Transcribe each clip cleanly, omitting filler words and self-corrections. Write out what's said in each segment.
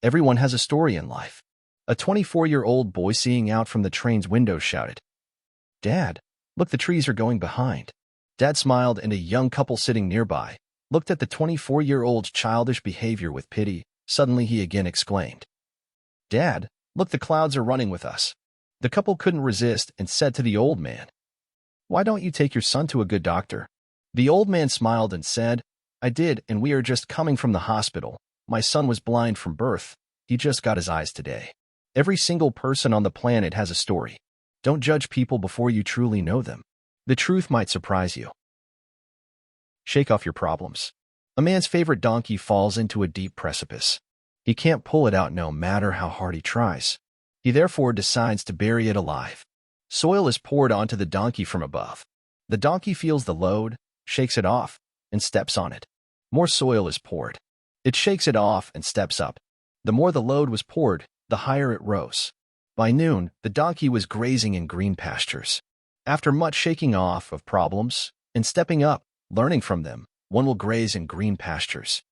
Everyone has a story in life. A 24-year-old boy seeing out from the train's window shouted, "Dad, look, the trees are going behind." Dad smiled, and a young couple sitting nearby looked at the 24-year-old's childish behavior with pity. Suddenly he again exclaimed, "Dad, look, the clouds are running with us." The couple couldn't resist and said to the old man, "Why don't you take your son to a good doctor?" The old man smiled and said, "I did, and we are just coming from the hospital. My son was blind from birth. He just got his eyes today." Every single person on the planet has a story. Don't judge people before you truly know them. The truth might surprise you. Shake off your problems. A man's favorite donkey falls into a deep precipice. He can't pull it out no matter how hard he tries. He therefore decides to bury it alive. Soil is poured onto the donkey from above. The donkey feels the load, shakes it off, and steps on it. More soil is poured. It shakes it off and steps up. The more the load was poured, the higher it rose. By noon, the donkey was grazing in green pastures. After much shaking off of problems and stepping up, learning from them, one will graze in green pastures.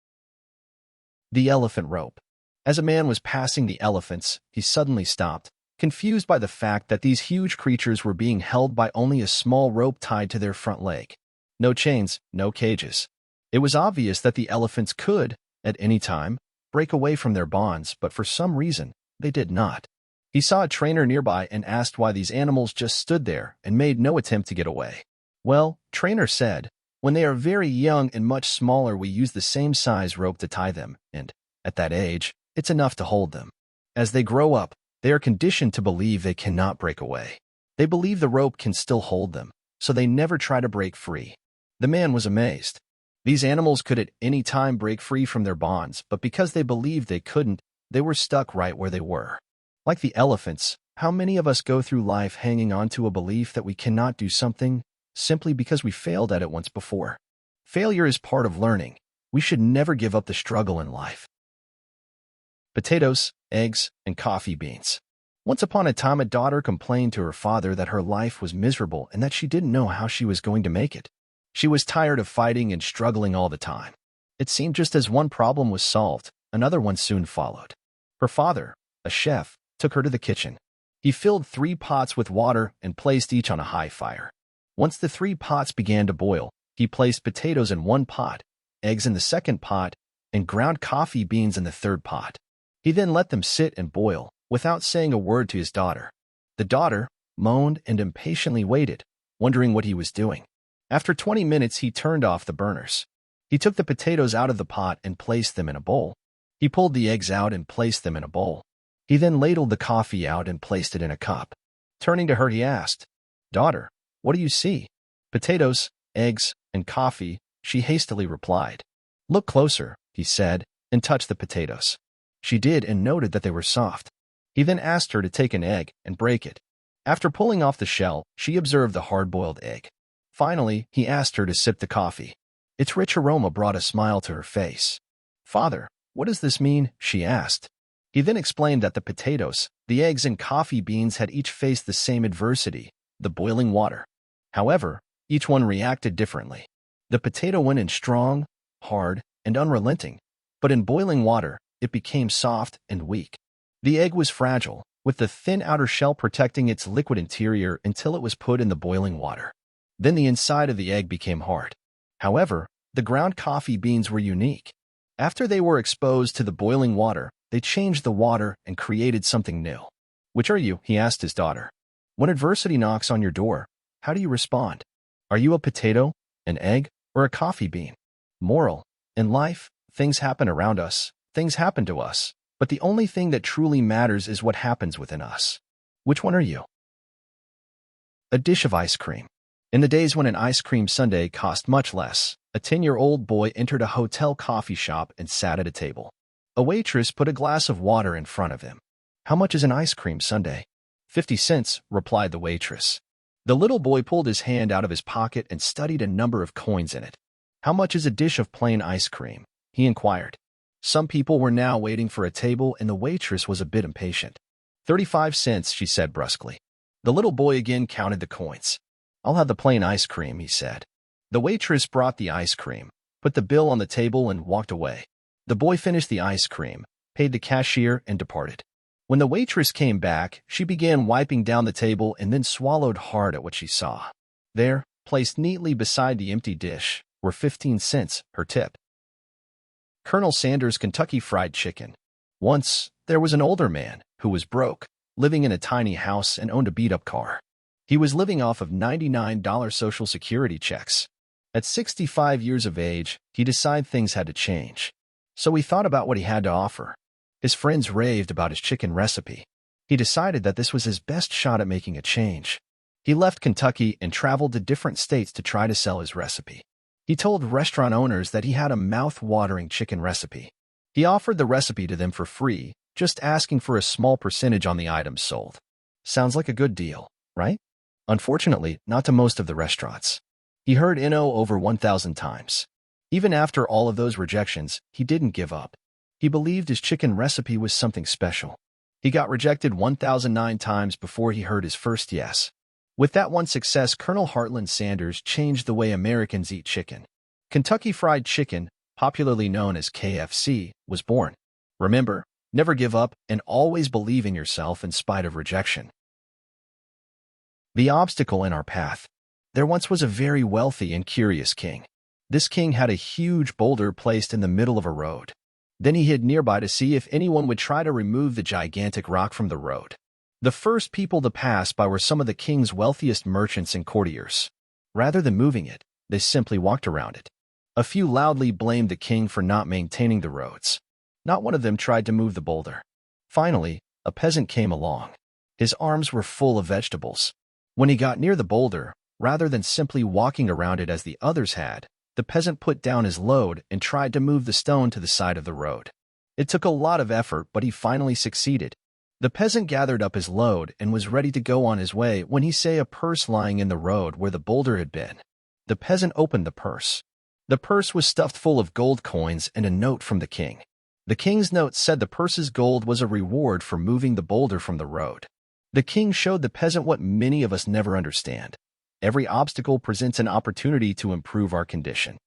The elephant rope. As a man was passing the elephants, he suddenly stopped, confused by the fact that these huge creatures were being held by only a small rope tied to their front leg. No chains, no cages. It was obvious that the elephants could, at any time, break away from their bonds, but for some reason, they did not. He saw a trainer nearby and asked why these animals just stood there and made no attempt to get away. Well, trainer said, "When they are very young and much smaller, we use the same size rope to tie them, and, at that age, it's enough to hold them. As they grow up, they are conditioned to believe they cannot break away. They believe the rope can still hold them, so they never try to break free." The man was amazed. These animals could at any time break free from their bonds, but because they believed they couldn't, they were stuck right where they were. Like the elephants, how many of us go through life hanging on to a belief that we cannot do something simply because we failed at it once before? Failure is part of learning. We should never give up the struggle in life. Potatoes, eggs, and coffee beans. Once upon a time, a daughter complained to her father that her life was miserable and that she didn't know how she was going to make it. She was tired of fighting and struggling all the time. It seemed just as one problem was solved, another one soon followed. Her father, a chef, took her to the kitchen. He filled 3 pots with water and placed each on a high fire. Once the 3 pots began to boil, he placed potatoes in 1 pot, eggs in the 2nd pot, and ground coffee beans in the 3rd pot. He then let them sit and boil, without saying a word to his daughter. The daughter moaned and impatiently waited, wondering what he was doing. After 20 minutes, he turned off the burners. He took the potatoes out of the pot and placed them in a bowl. He pulled the eggs out and placed them in a bowl. He then ladled the coffee out and placed it in a cup. Turning to her, he asked, "Daughter, what do you see?" "Potatoes, eggs, and coffee," she hastily replied. "Look closer," he said, and touched the potatoes. She did and noted that they were soft. He then asked her to take an egg and break it. After pulling off the shell, she observed the hard-boiled egg. Finally, he asked her to sip the coffee. Its rich aroma brought a smile to her face. "Father, what does this mean?" she asked. He then explained that the potatoes, the eggs, and coffee beans had each faced the same adversity, the boiling water. However, each one reacted differently. The potato went in strong, hard, and unrelenting, but in boiling water, it became soft and weak. The egg was fragile, with the thin outer shell protecting its liquid interior until it was put in the boiling water. Then the inside of the egg became hard. However, the ground coffee beans were unique. After they were exposed to the boiling water, they changed the water and created something new. "Which are you?" he asked his daughter. "When adversity knocks on your door, how do you respond? Are you a potato, an egg, or a coffee bean?" Moral: in life, things happen around us, things happen to us, but the only thing that truly matters is what happens within us. Which one are you? A dish of ice cream. In the days when an ice cream sundae cost much less, a 10-year-old boy entered a hotel coffee shop and sat at a table. A waitress put a glass of water in front of him. "How much is an ice cream sundae?" 50 cents, replied the waitress. The little boy pulled his hand out of his pocket and studied a number of coins in it. "How much is a dish of plain ice cream?" he inquired. Some people were now waiting for a table, and the waitress was a bit impatient. 35 cents, she said brusquely. The little boy again counted the coins. "I'll have the plain ice cream," he said. The waitress brought the ice cream, put the bill on the table, and walked away. The boy finished the ice cream, paid the cashier, and departed. When the waitress came back, she began wiping down the table and then swallowed hard at what she saw. There, placed neatly beside the empty dish, were 15 cents, her tip. Colonel Sanders' Kentucky Fried Chicken. Once, there was an older man who was broke, living in a tiny house and owned a beat-up car. He was living off of $99 Social Security checks. At 65 years of age, he decided things had to change. So he thought about what he had to offer. His friends raved about his chicken recipe. He decided that this was his best shot at making a change. He left Kentucky and traveled to different states to try to sell his recipe. He told restaurant owners that he had a mouth-watering chicken recipe. He offered the recipe to them for free, just asking for a small percentage on the items sold. Sounds like a good deal, right? Unfortunately, not to most of the restaurants. He heard no over 1,000 times. Even after all of those rejections, he didn't give up. He believed his chicken recipe was something special. He got rejected 1,009 times before he heard his first yes. With that one success, Colonel Heartland Sanders changed the way Americans eat chicken. Kentucky Fried Chicken, popularly known as KFC, was born. Remember, never give up and always believe in yourself in spite of rejection. The obstacle in our path. There once was a very wealthy and curious king. This king had a huge boulder placed in the middle of a road. Then he hid nearby to see if anyone would try to remove the gigantic rock from the road. The first people to pass by were some of the king's wealthiest merchants and courtiers. Rather than moving it, they simply walked around it. A few loudly blamed the king for not maintaining the roads. Not one of them tried to move the boulder. Finally, a peasant came along. His arms were full of vegetables. When he got near the boulder, rather than simply walking around it as the others had, the peasant put down his load and tried to move the stone to the side of the road. It took a lot of effort, but he finally succeeded. The peasant gathered up his load and was ready to go on his way when he saw a purse lying in the road where the boulder had been. The peasant opened the purse. The purse was stuffed full of gold coins and a note from the king. The king's note said the purse's gold was a reward for moving the boulder from the road. The king showed the peasant what many of us never understand. Every obstacle presents an opportunity to improve our condition.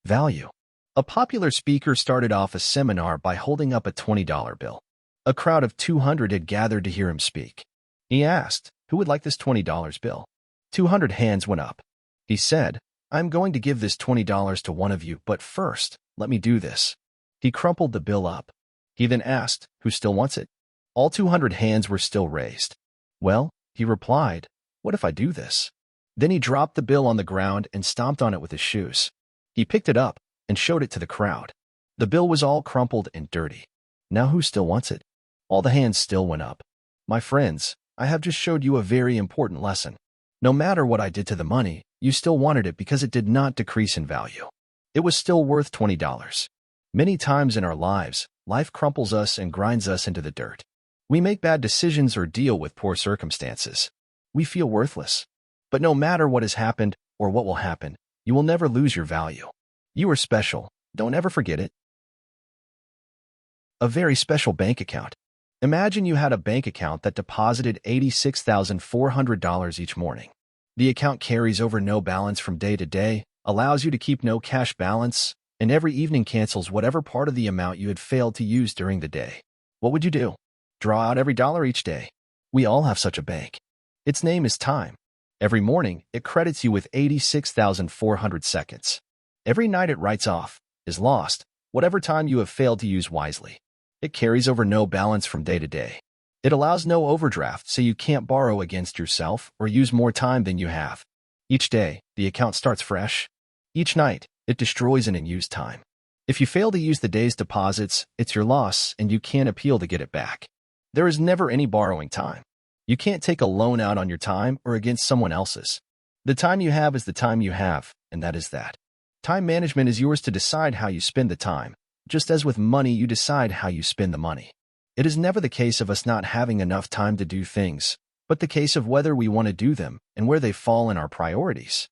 Value. A popular speaker started off a seminar by holding up a $20 bill. A crowd of 200 had gathered to hear him speak. He asked, "Who would like this $20 bill?" 200 hands went up. He said, "I'm going to give this $20 to one of you, but first, let me do this." He crumpled the bill up. He then asked, "Who still wants it?" All 200 hands were still raised. "Well," he replied, "what if I do this?" Then he dropped the bill on the ground and stomped on it with his shoes. He picked it up and showed it to the crowd. The bill was all crumpled and dirty. Now who still wants it? All the hands still went up. My friends, I have just showed you a very important lesson. No matter what I did to the money, you still wanted it because it did not decrease in value. It was still worth $20. Many times in our lives, life crumples us and grinds us into the dirt. We make bad decisions or deal with poor circumstances. We feel worthless. But no matter what has happened or what will happen, you will never lose your value. You are special. Don't ever forget it. A very special bank account. Imagine you had a bank account that deposited $86,400 each morning. The account carries over no balance from day to day, allows you to keep no cash balance, and every evening cancels whatever part of the amount you had failed to use during the day. What would you do? Draw out every dollar each day. We all have such a bank. Its name is time. Every morning, it credits you with 86,400 seconds. Every night it writes off, is lost, whatever time you have failed to use wisely. It carries over no balance from day to day. It allows no overdraft, so you can't borrow against yourself or use more time than you have. Each day, the account starts fresh. Each night, it destroys an unused time. If you fail to use the day's deposits, it's your loss and you can't appeal to get it back. There is never any borrowing time. You can't take a loan out on your time or against someone else's. The time you have is the time you have, and that is that. Time management is yours to decide how you spend the time. Just as with money, you decide how you spend the money. It is never the case of us not having enough time to do things, but the case of whether we want to do them and where they fall in our priorities.